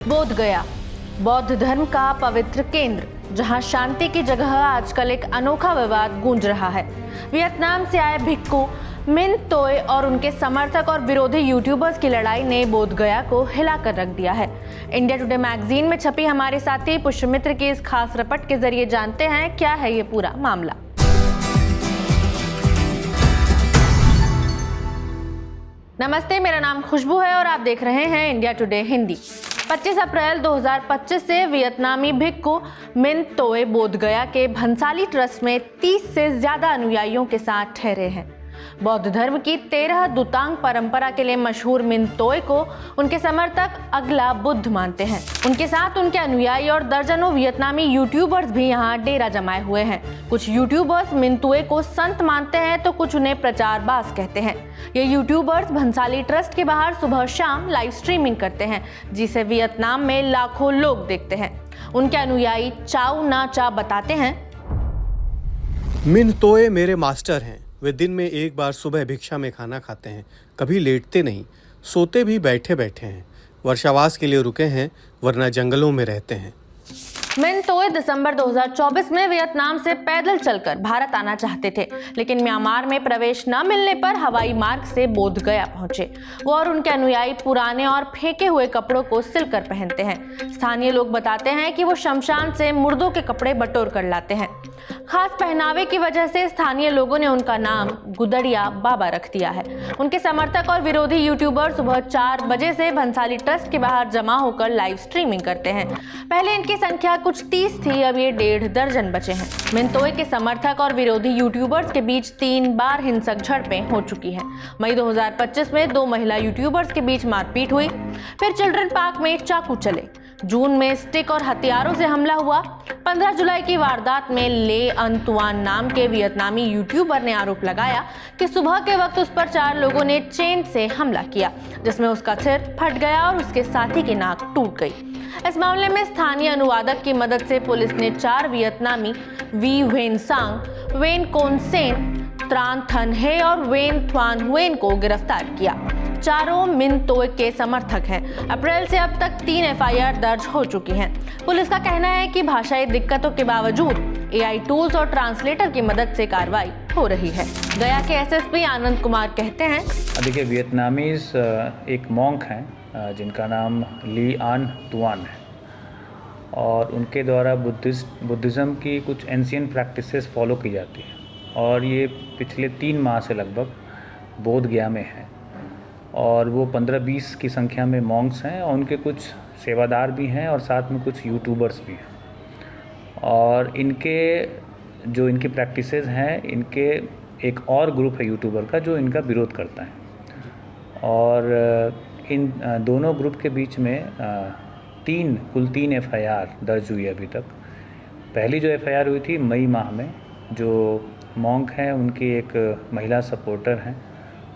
बोध गया, बौद्ध धर्म का पवित्र केंद्र, जहां शांति की जगह आजकल एक अनोखा विवाद गूंज रहा है। वियतनाम से आए भिक्खु मिन तोय और उनके समर्थक और विरोधी यूट्यूबर्स की लड़ाई ने बोध गया को हिलाकर रख दिया है। इंडिया टुडे मैगजीन में छपी हमारे साथी पुष्यमित्र की इस खास रिपोर्ट के जरिए जानते हैं क्या है ये पूरा मामला। नमस्ते, मेरा नाम खुशबू है और आप देख रहे हैं इंडिया टुडे हिंदी। 25 अप्रैल 2025 से वियतनामी भिक्खु मिन तोय बोध गया के भंसाली ट्रस्ट में 30 से ज्यादा अनुयायियों के साथ ठहरे हैं। बौद्ध धर्म की 13 दुतांग परंपरा के लिए मशहूर मिन तोय को उनके समर्थक अगला बुद्ध मानते हैं। उनके साथ उनके अनुयायी और दर्जनों वियतनामी यूट्यूबर्स भी यहाँ डेरा जमाए हुए हैं। कुछ यूट्यूबर्स मिन तोय को संत मानते हैं तो कुछ उन्हें प्रचारबाज कहते हैं। ये यूट्यूबर्स भंसाली ट्रस्ट के बाहर सुबह शाम लाइव स्ट्रीमिंग करते हैं, जिसे वियतनाम में लाखों लोग देखते हैं। उनके अनुयायी चाउ ना चा बताते हैं, मिन तोय मेरे मास्टर हैं। वे दिन में एक बार सुबह भिक्षा में खाना खाते हैं, कभी लेटते नहीं, सोते भी बैठे बैठे हैं। वर्षावास के लिए रुके हैं, वरना जंगलों में रहते हैं। मिन तोय दिसंबर 2024 में वियतनाम से पैदल चलकर भारत आना चाहते थे, लेकिन म्यांमार में प्रवेश न मिलने पर हवाई मार्ग से बोध गया पहुंचे। वो और उनके अनुयायी पुराने और फेंके हुए कपड़ों को सिलकर पहनते हैं। स्थानीय लोग बताते हैं कि वो शमशान से मुर्दों के कपड़े बटोर कर लाते हैं। खास पहनावे की वजह से स्थानीय लोगों ने उनका नाम गुदड़िया बाबा रख दिया है। उनके समर्थक और विरोधी यूट्यूबर सुबह 4 बजे से भंसाली ट्रस्ट के बाहर जमा होकर लाइव स्ट्रीमिंग करते हैं। पहले इनकी संख्या कुछ 30 थी, अब ये 1.5 दर्जन बचे हैं। मिन तोय के समर्थक और विरोधी यूट्यूबर्स के बीच 3 बार हिंसक झड़पें हो चुकी हैं। मई 2025 में 2 महिला यूट्यूबर्स के बीच मारपीट हुई, फिर चिल्ड्रन पार्क में चाकू चले। जून में स्टिक और हथियारों से हमला हुआ। 15 जुलाई की वारदात में ले अन तुआन नाम के वियतनामी यूट्यूबर ने आरोप लगाया कि सुबह के वक्त उस पर 4 लोगों ने चेन से हमला किया, जिसमें उसका सिर फट गया और उसके साथी की नाक टूट गई। इस मामले में स्थानीय अनुवादक की मदद से पुलिस ने 4 वियतनामी वी वेन सांग, वेन कोन सेन, त्रान थन हे और वेन थ्वान हुएन को गिरफ्तार किया। चारों मिन तोय के समर्थक हैं। अप्रैल से अब तक 3 एफआईआर दर्ज हो चुकी हैं। पुलिस का कहना है कि भाषाई दिक्कतों के बावजूद एआई टूल्स और ट्रांसलेटर की मदद से कार्रवाई हो रही है। गया के एसएसपी आनंद कुमार कहते हैं, देखिए, वियतनामीज एक मॉन्क हैं जिनका नाम ली आन तुआन है और उनके द्वारा बुद्धिज़्म की कुछ एंशिएंट प्रैक्टिसेस फॉलो की जाती हैं और ये पिछले 3 माह से लगभग बोध गया में है और वो 15-20 की संख्या में मॉन्क्स हैं और उनके कुछ सेवादार भी हैं और साथ में कुछ यूट्यूबर्स भी हैं। और इनकी प्रैक्टिसेस हैं, इनके एक और ग्रुप है यूट्यूबर का जो इनका विरोध करता है और इन दोनों ग्रुप के बीच में कुल 3 एफआईआर दर्ज हुई अभी तक। पहली जो एफआईआर हुई थी मई माह में, जो मॉन्क हैं उनकी एक महिला सपोर्टर हैं,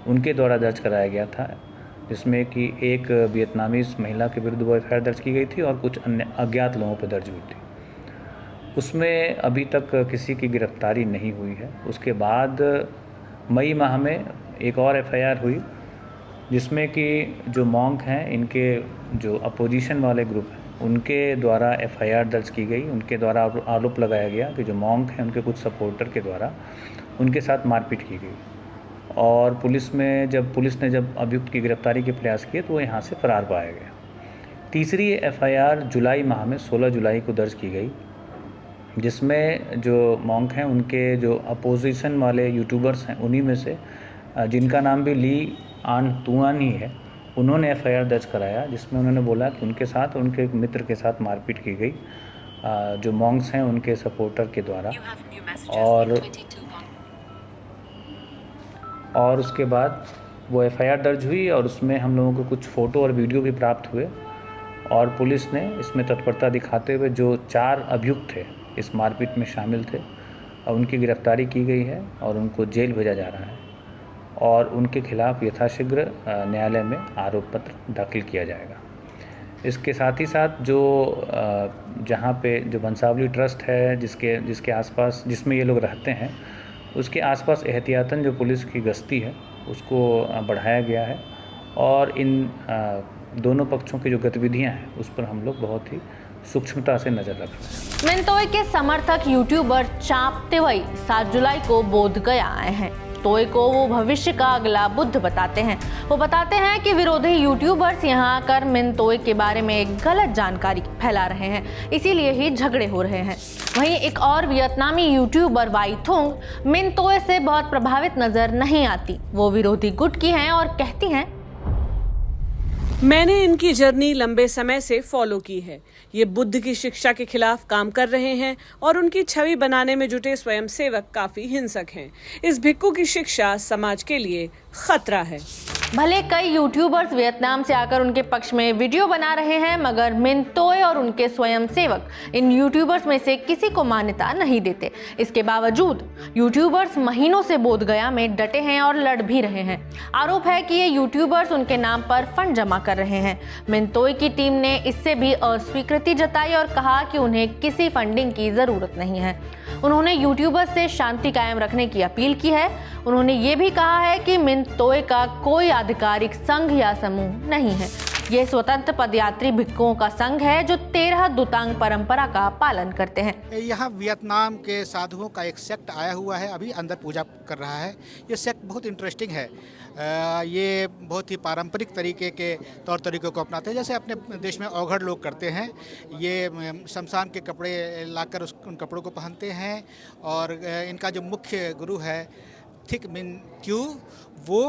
उनके द्वारा दर्ज कराया गया था, जिसमें कि एक वियतनामीज महिला के विरुद्ध वो एफआईआर दर्ज की गई थी और कुछ अन्य अज्ञात लोगों पर दर्ज हुई थी। उसमें अभी तक किसी की गिरफ्तारी नहीं हुई है। उसके बाद मई माह में एक और एफआईआर हुई, जिसमें कि जो मॉन्क हैं, इनके जो अपोजिशन वाले ग्रुप हैं, उनके द्वारा एफआईआर दर्ज की गई। उनके द्वारा आरोप लगाया गया कि जो मॉन्क हैं उनके कुछ सपोर्टर के द्वारा उनके साथ मारपीट की गई और पुलिस ने जब अभियुक्त की गिरफ्तारी के प्रयास किए तो वो यहाँ से फरार पाया गया। तीसरी एफआईआर जुलाई माह में 16 जुलाई को दर्ज की गई, जिसमें जो मॉन्क हैं उनके जो अपोजिशन वाले यूट्यूबर्स हैं, उन्हीं में से जिनका नाम भी ली आन तुआन ही है, उन्होंने एफआईआर दर्ज कराया, जिसमें उन्होंने बोला कि उनके साथ उनके एक मित्र के साथ मारपीट की गई जो मॉन्क्स हैं उनके सपोर्टर के द्वारा। और उसके बाद वो एफआईआर दर्ज हुई और उसमें हम लोगों को कुछ फ़ोटो और वीडियो भी प्राप्त हुए और पुलिस ने इसमें तत्परता दिखाते हुए जो 4 अभियुक्त थे इस मारपीट में शामिल थे, उनकी गिरफ्तारी की गई है और उनको जेल भेजा जा रहा है और उनके खिलाफ़ यथाशीघ्र न्यायालय में आरोप पत्र दाखिल किया जाएगा। इसके साथ ही साथ जो जहाँ पे जो भंसावली ट्रस्ट है जिसके आसपास जिसमें ये लोग रहते हैं, उसके आसपास एहतियातन जो पुलिस की गश्ती है उसको बढ़ाया गया है और इन दोनों पक्षों की जो गतिविधियां हैं उस पर हम लोग बहुत ही सूक्ष्मता से नज़र रख रहे हैं। मिनतोय के समर्थक यूट्यूबर चाप तेवई 7 जुलाई को बोध गया आए हैं। तोय को वो भविष्य का अगला बुद्ध बताते हैं। वो बताते हैं कि विरोधी यूट्यूबर्स यहाँ आकर मिनतोय के बारे में गलत जानकारी फैला रहे हैं, इसीलिए ही झगड़े हो रहे हैं। वहीं एक और वियतनामी यूट्यूबर वाई थोंग मिनतोय से बहुत प्रभावित नजर नहीं आती। वो विरोधी गुट की हैं और कहती हैं, मैंने इनकी जर्नी लंबे समय से फॉलो की है। ये बुद्ध की शिक्षा के खिलाफ काम कर रहे हैं और उनकी छवि बनाने में जुटे स्वयंसेवक काफी हिंसक हैं। इस भिक्खु की शिक्षा समाज के लिए खतरा है। भले कई यूट्यूबर्स वियतनाम से आकर उनके पक्ष में वीडियो बना रहे हैं, मगर मिनतोय और उनके स्वयंसेवक इन यूट्यूबर्स में से किसी को मान्यता नहीं देते। इसके बावजूद यूट्यूबर्स महीनों से बोधगया में डटे हैं और लड़ भी रहे हैं। आरोप है कि ये यूट्यूबर्स उनके नाम पर फंड जमा कर रहे हैं। मिनतोय की टीम ने इससे भी अस्वीकृति जताई और कहा कि उन्हें किसी फंडिंग की जरूरत नहीं है। उन्होंने यूट्यूबर्स से शांति कायम रखने की अपील की है। उन्होंने ये भी कहा है कि मिनतोय का कोई आधिकारिक संघ या समूह नहीं है। ये स्वतंत्र पदयात्री भिक्खुओं का संघ है जो 13 दुतांग परंपरा का पालन करते हैं। यहाँ वियतनाम के साधुओं का एक सेक्ट आया हुआ है, अभी अंदर पूजा कर रहा है। ये सेक्ट बहुत इंटरेस्टिंग है। ये बहुत ही पारंपरिक तरीके के तौर तरीक़ों को अपनाते हैं, जैसे अपने देश में औघड़ लोग करते हैं। ये शमशान के कपड़े लाकर उन कपड़ों को पहनते हैं और इनका जो मुख्य गुरु है थिक मिन क्यू, वो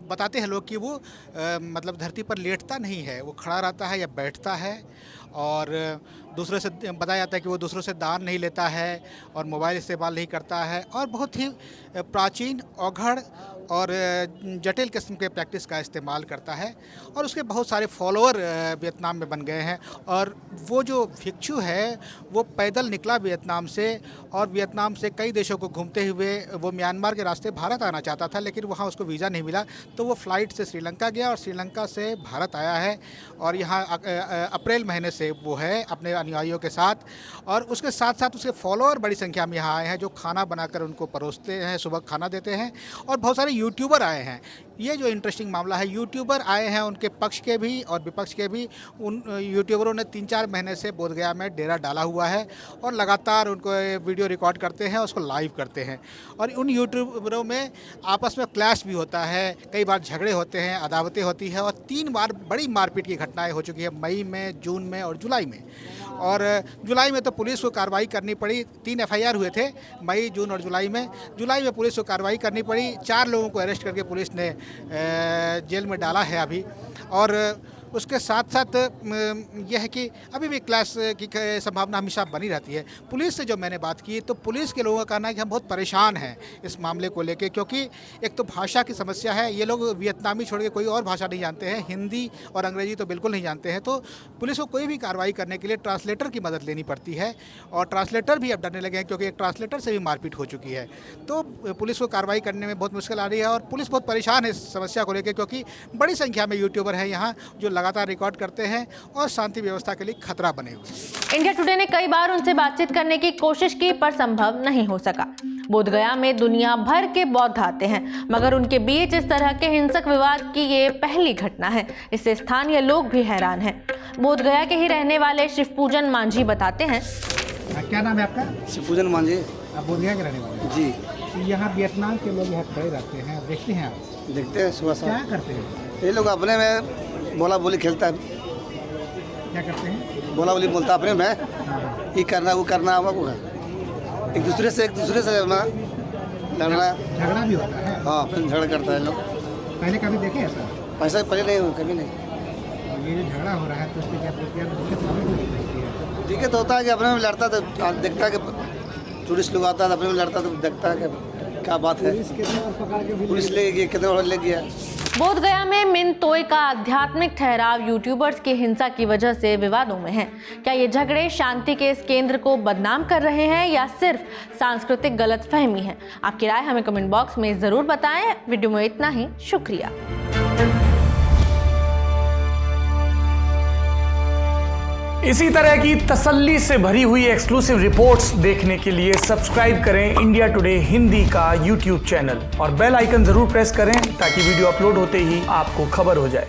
बताते हैं लोग कि वो मतलब धरती पर लेटता नहीं है, वो खड़ा रहता है या बैठता है। और दूसरों से बताया जाता है कि वो दूसरों से दान नहीं लेता है और मोबाइल इस्तेमाल नहीं करता है और बहुत ही प्राचीन औघड़ और जटिल किस्म के प्रैक्टिस का इस्तेमाल करता है। और उसके बहुत सारे फॉलोअर वियतनाम में बन गए हैं। और वो जो भिक्षु है वो पैदल निकला वियतनाम से और वियतनाम से कई देशों को घूमते हुए वो म्यांमार के रास्ते भारत आना चाहता था, लेकिन वहाँ उसको वीज़ा नहीं मिला, तो वो फ़्लाइट से श्रीलंका गया और श्रीलंका से भारत आया है। और यहाँ अप्रैल महीने से वो है अपने अनुयायियों के साथ। और उसके साथ साथ उसके फॉलोअर बड़ी संख्या में यहाँ आए हैं जो खाना बनाकर उनको परोसते हैं, सुबह खाना देते हैं। और बहुत सारे यूट्यूबर आए हैं। ये जो इंटरेस्टिंग मामला है, यूट्यूबर आए हैं, उनके पक्ष के भी और विपक्ष के भी। उन यूट्यूबरों ने 3-4 महीने से बोधगया में डेरा डाला हुआ है और लगातार उनको वीडियो रिकॉर्ड करते हैं, उसको लाइव करते हैं। और उन यूट्यूबरों में आपस में क्लैश भी होता है, कई बार झगड़े होते हैं, अदावतें होती है। और 3 बार बड़ी मारपीट की घटनाएं हो चुकी है, मई में, जून में और जुलाई में। और जुलाई में तो पुलिस को कार्रवाई करनी पड़ी। 3 FIR हुए थे मई, जून और जुलाई में। जुलाई में पुलिस को कार्रवाई करनी पड़ी। 4 लोगों को अरेस्ट करके पुलिस ने जेल में डाला है अभी। और उसके साथ साथ यह है कि अभी भी क्लैश की संभावना हमेशा बनी रहती है। पुलिस से जो मैंने बात की तो पुलिस के लोगों का कहना है कि हम बहुत परेशान हैं इस मामले को लेके, क्योंकि एक तो भाषा की समस्या है। ये लोग वियतनामी छोड़ के कोई और भाषा नहीं जानते हैं, हिंदी और अंग्रेजी तो बिल्कुल नहीं जानते हैं। तो पुलिस को कोई भी कार्रवाई करने के लिए ट्रांसलेटर की मदद लेनी पड़ती है और ट्रांसलेटर भी अब डरने लगे हैं, क्योंकि एक ट्रांसलेटर से भी मारपीट हो चुकी है। तो पुलिस को कार्रवाई करने में बहुत मुश्किल आ रही है और पुलिस बहुत परेशान है इस समस्या को लेकर, क्योंकि बड़ी संख्या में यूट्यूबर हैं यहाँ जो लगातार रिकॉर्ड करते हैं और शांति व्यवस्था के लिए खतरा बने हुए। इंडिया टुडे ने कई बार उनसे बातचीत करने की कोशिश की पर संभव नहीं हो सका। बोधगया में दुनिया भर के बौद्ध आते हैं, मगर उनके बीच इस तरह के हिंसक विवाद की ये पहली घटना है। इससे स्थानीय लोग भी हैरान हैं। बोधगया के ही रहने वाले शिवपूजन मांझी बताते हैं, क्या नाम है आपका? शिवपूजन मांझी। आप बोधगया के रहने वाले जी। यहाँ वियतनाम के लोग यहाँ खड़े रहते हैं, देखते हैं आप? देखते हैं सुबह क्या शाम। करते हैं? ये लोग अपने में बोला बोली खेलता है। क्या करते हैं? बोला बोली बोलता अपने में, ये करना वो करना, वो है एक दूसरे से लड़ना। झगड़ा भी होता है? हाँ, अपने झगड़ा करता है लोग। पहले कभी देखे ऐसा? पैसा पहले नहीं हुआ, कभी नहीं। ये जो झगड़ा हो रहा है तो उसके क्या दिक्कत? दिक्कत होता है कि अपने में लड़ता तो देखता है कि टूरिस्ट लोग आता है अपने में लड़ता तो देखता है कि क्या बात है। पुलिस ले गई, कितने और ले गया। बोधगया में मिनतोय का आध्यात्मिक ठहराव यूट्यूबर्स की हिंसा की वजह से विवादों में है। क्या ये झगड़े शांति के इस केंद्र को बदनाम कर रहे हैं या सिर्फ सांस्कृतिक गलतफहमी है? आपकी राय हमें कमेंट बॉक्स में जरूर बताएं। वीडियो में इतना ही, शुक्रिया। इसी तरह की तसल्ली से भरी हुई एक्सक्लूसिव रिपोर्ट्स देखने के लिए सब्सक्राइब करें इंडिया टुडे हिंदी का यूट्यूब चैनल और बेल आइकन जरूर प्रेस करें ताकि वीडियो अपलोड होते ही आपको खबर हो जाए।